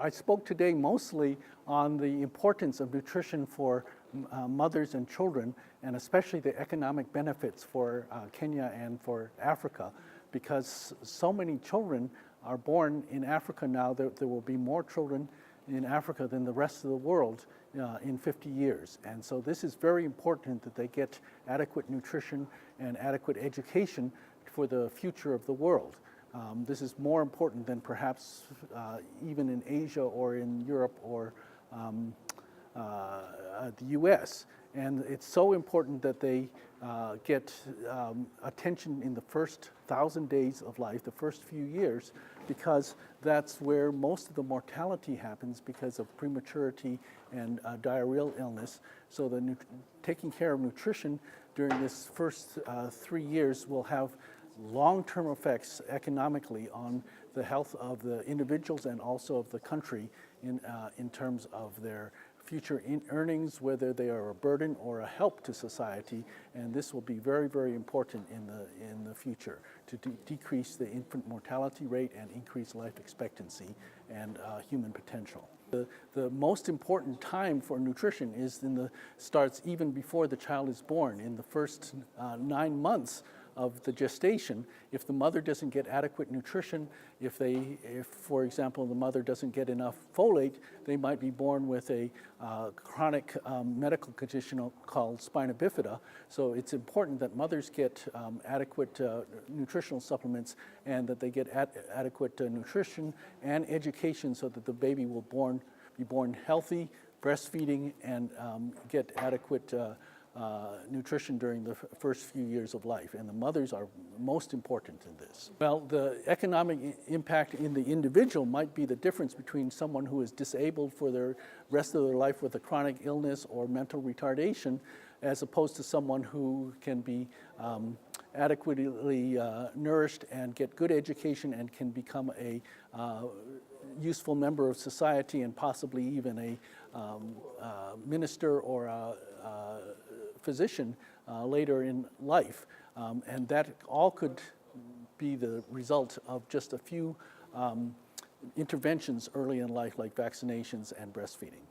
I spoke today mostly on the importance of nutrition for mothers and children, and especially the economic benefits for Kenya and for Africa, because so many children are born in Africa now. There will be more children in Africa than the rest of the world in 50 years. And so this is very important that they get adequate nutrition and adequate education for the future of the world. This is more important than perhaps even in Asia or in Europe or the US. And it's so important that they get attention in the first 1,000 days of life, the first few years, because that's where most of the mortality happens because of prematurity and diarrheal illness. So taking care of nutrition during this first 3 years will have long-term effects economically on the health of the individuals and also of the country in terms of their future earnings, whether they are a burden or a help to society. And this will be very, very important in the future to decrease the infant mortality rate and increase life expectancy and human potential. The most important time for nutrition starts even before the child is born, in the first 9 months of the gestation. If the mother doesn't get adequate nutrition, if for example the mother doesn't get enough folate, they might be born with a chronic medical condition called spina bifida. So it's important that mothers get adequate nutritional supplements and that they get adequate nutrition and education so that the baby will be born healthy, breastfeeding, and get adequate nutrition during the first few years of life, and the mothers are most important in this. Well, the economic impact in the individual might be the difference between someone who is disabled for the rest of their life with a chronic illness or mental retardation, as opposed to someone who can be adequately nourished and get good education and can become a useful member of society and possibly even a minister or a physician later in life. And that all could be the result of just a few interventions early in life, like vaccinations and breastfeeding.